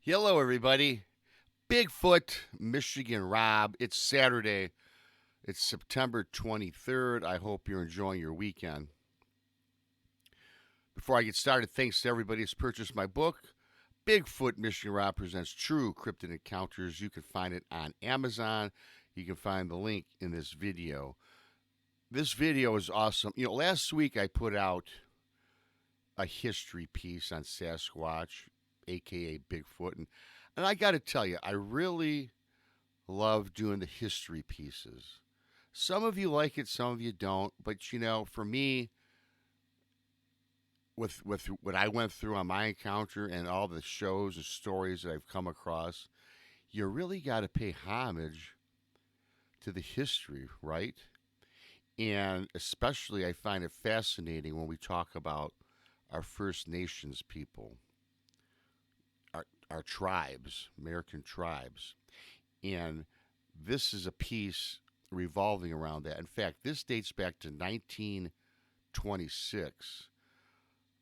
Hello, everybody. Bigfoot, Michigan Rob. It's Saturday. It's September 23rd. I hope you're enjoying your weekend. Before I get started, thanks to everybody who's purchased my book. Bigfoot, Michigan Rob presents True Cryptid Encounters. You can find it on Amazon. You can find the link in this video. This video is awesome. Last week I put out a history piece on Sasquatch, aka Bigfoot, and I got to tell you, I really love doing the history pieces. Some of you like it, some of you don't, but for me, with what I went through on my encounter and all the shows and stories that I've come across, you really got to pay homage to the history, right? And especially, I find it fascinating when we talk about our First Nations people, our tribes, American tribes. And this is a piece revolving around that. In fact, this dates back to 1926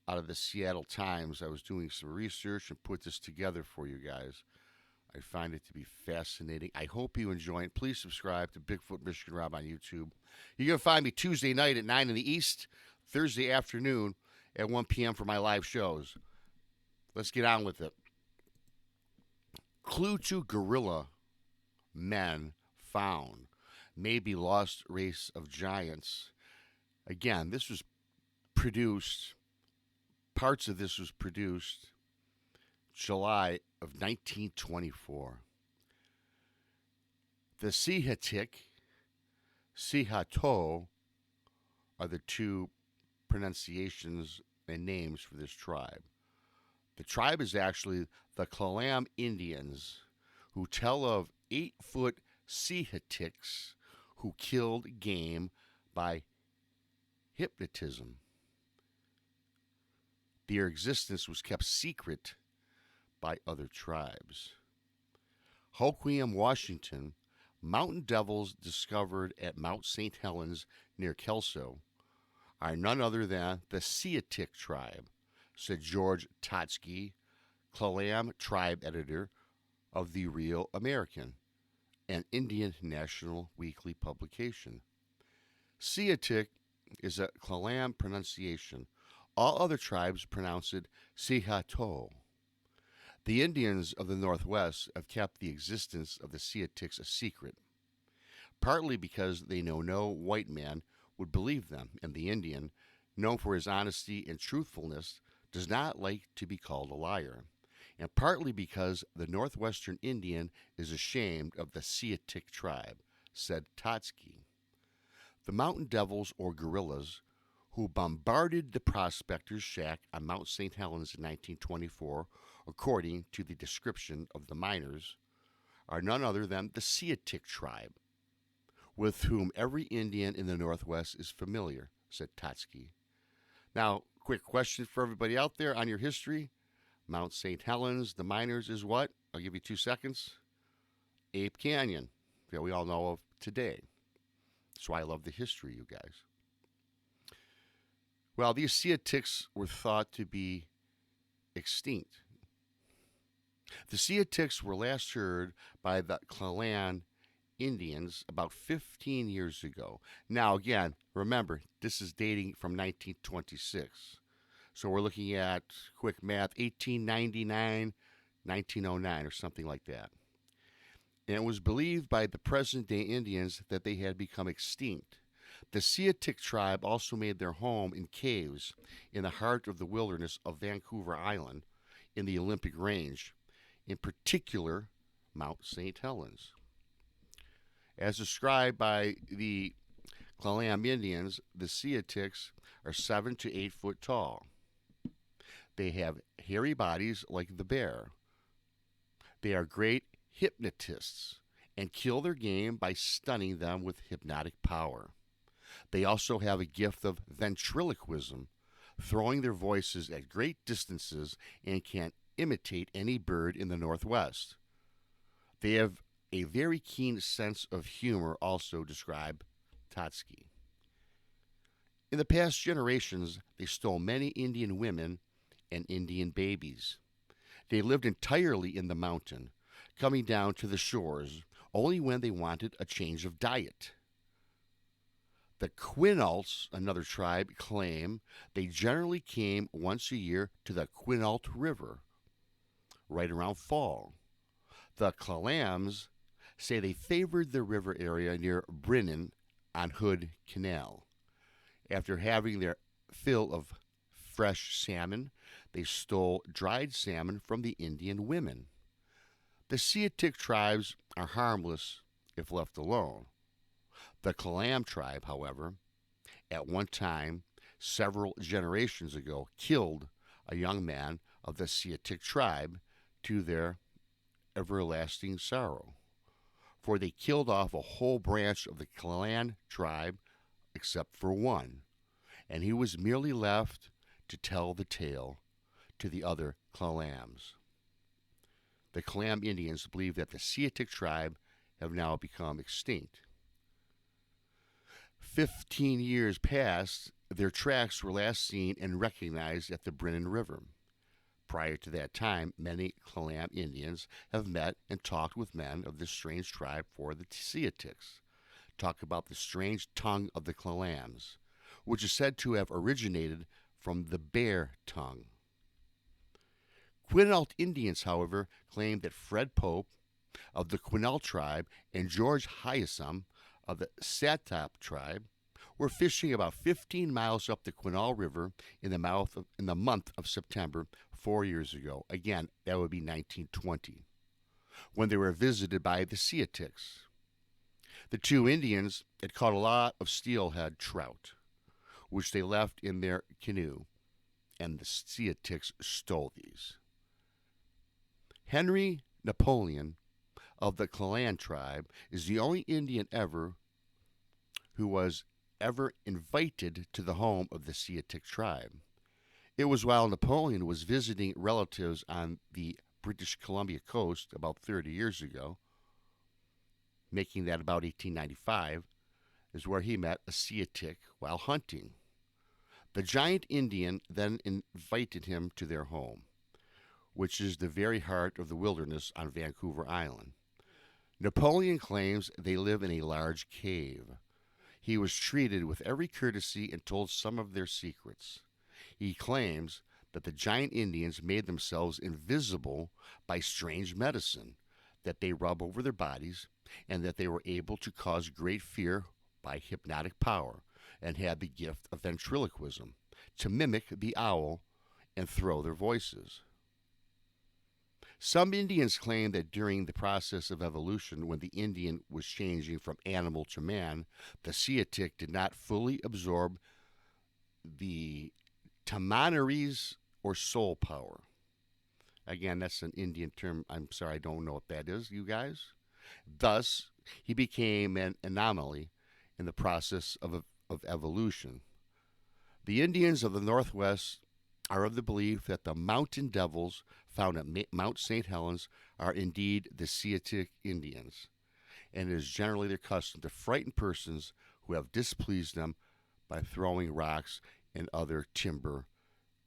out of the Seattle Times. I was doing some research and put this together for you guys. I find it to be fascinating. I hope you enjoy it. Please subscribe to Bigfoot Michigan Rob on YouTube. You're going to find me Tuesday night at 9 in the East, Thursday afternoon at 1 p.m. for my live shows. Let's get on with it. Clue to gorilla men found. Maybe lost race of giants. Again, this was produced, parts of this was produced July of 1924. The Sietik, Sihato are the two pronunciations and names for this tribe. The tribe is actually the Klelam Indians, who tell of 8-foot Sietiks who killed game by hypnotism. Their existence was kept secret by other tribes. Hoquiam, Washington, mountain devils discovered at Mt St Helens near Kelso are none other than the Sietik tribe, said George Totsky, Klelam tribe editor of The Real American, an Indian national weekly publication. Sietik is a Klelam pronunciation. All other tribes pronounce it Sihato. The Indians of the Northwest have kept the existence of the Sietiks a secret, partly because they know no white man would believe them, and the Indian, known for his honesty and truthfulness, does not like to be called a liar, and partly because the Northwestern Indian is ashamed of the Sietik tribe, said Totsky. The mountain devils, or gorillas, who bombarded the prospector's shack on Mt St Helens in 1924, according to the description of the miners, are none other than the Sietik tribe, with whom every Indian in the Northwest is familiar, said Totsky. Now, quick question for everybody out there on your history. Mt St Helens, the miners, is what? I'll give you 2 seconds. Ape Canyon, that we all know of today. That's why I love the history, you guys. Well, these Sietiks were thought to be extinct. The Sietiks were last heard by the Klelam Indians about 15 years ago. Now, again, remember, this is dating from 1926. So we're looking at, quick math, 1899, 1909, or something like that. And it was believed by the present-day Indians that they had become extinct. The Sietik tribe also made their home in caves in the heart of the wilderness of Vancouver Island in the Olympic Range, in particular, Mt St Helens. As described by the Klelam Indians, the Sietiks are 7 to 8 foot tall. They have hairy bodies like the bear. They are great hypnotists and kill their game by stunning them with hypnotic power. They also have a gift of ventriloquism, throwing their voices at great distances, and can imitate any bird in the Northwest. They have a very keen sense of humor, also described Totsky. In the past generations, they stole many Indian women and Indian babies. They lived entirely in the mountain, coming down to the shores only when they wanted a change of diet. The Quinaults, another tribe, claim they generally came once a year to the Quinault River, right around fall. The Clallams say they favored the river area near Brinnan on Hood Canal. After having their fill of fresh salmon, they stole dried salmon from the Indian women. The Sietik tribes are harmless if left alone. The Kallam tribe, however, at one time, several generations ago, killed a young man of the Sietik tribe to their everlasting sorrow. For they killed off a whole branch of the Kallam tribe except for one, and he was merely left to tell the tale to the other Klallams. The Kallam Indians believe that the Sietik tribe have now become extinct. 15 years passed, their tracks were last seen and recognized at the Brinnan River. Prior to that time, many Kallam Indians have met and talked with men of this strange tribe for the Sietiks. Talk about the strange tongue of the Klallams, which is said to have originated from the bear tongue. Quinault Indians, however, claim that Fred Pope of the Quinault tribe and George Hyasum of the Satop tribe were fishing about 15 miles up the Quinault River in the month of September 4 years ago. Again, that would be 1920, when they were visited by the Sietiks. The two Indians had caught a lot of steelhead trout, which they left in their canoe, and the Sietiks stole these. Henry Napoleon of the Kallam tribe is the only Indian who was ever invited to the home of the Sietik tribe. It was while Napoleon was visiting relatives on the British Columbia coast about 30 years ago, making that about 1895, is where he met a Sietik while hunting. The giant Indian then invited him to their home, which is the very heart of the wilderness on Vancouver Island. Napoleon claims they live in a large cave. He was treated with every courtesy and told some of their secrets. He claims that the giant Indians made themselves invisible by strange medicine that they rub over their bodies, and that they were able to cause great fear by hypnotic power, and had the gift of ventriloquism to mimic the owl and throw their voices. Some Indians claim that during the process of evolution, when the Indian was changing from animal to man, the Sietik did not fully absorb the Tamanaries or soul power. Again, that's an Indian term. I'm sorry, I don't know what that is, you guys. Thus, he became an anomaly in the process of evolution. The Indians of the Northwest are of the belief that the mountain devils found at Mt St Helens are indeed the Sietik Indians, and it is generally their custom to frighten persons who have displeased them by throwing rocks and other timber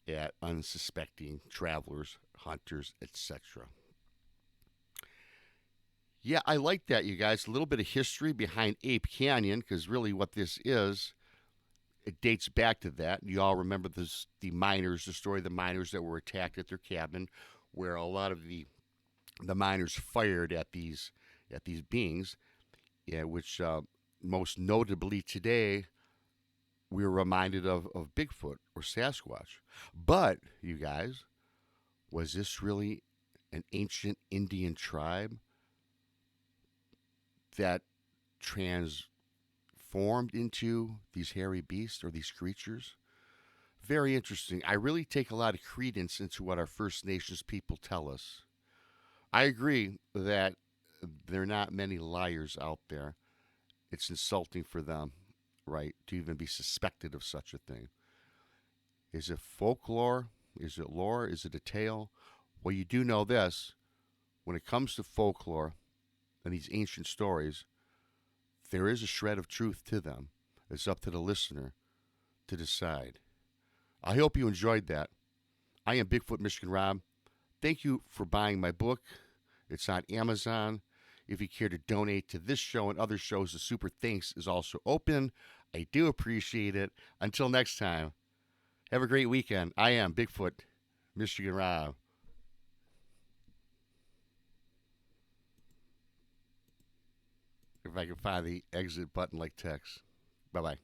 at unsuspecting travelers, hunters, etc. Yeah, I like that, you guys. A little bit of history behind Ape Canyon, because really what this is, it dates back to that. You all remember the story of the miners that were attacked at their cabin, where a lot of the miners fired at these beings, yeah, which most notably today we're reminded of Bigfoot or Sasquatch. But, you guys, was this really an ancient Indian tribe that transformed into these hairy beasts or these creatures? Very interesting. I really take a lot of credence into what our First Nations people tell us. I agree that there are not many liars out there. It's insulting for them, right, to even be suspected of such a thing. Is it folklore? Is it lore? Is it a tale? Well, you do know this. When it comes to folklore and these ancient stories, there is a shred of truth to them. It's up to the listener to decide. I hope you enjoyed that. I am Bigfoot Michigan Rob. Thank you for buying my book. It's on Amazon. If you care to donate to this show and other shows, the Super Thanks is also open. I do appreciate it. Until next time, have a great weekend. I am Bigfoot, Michigan Rob. If I can find the exit button like text. Bye-bye.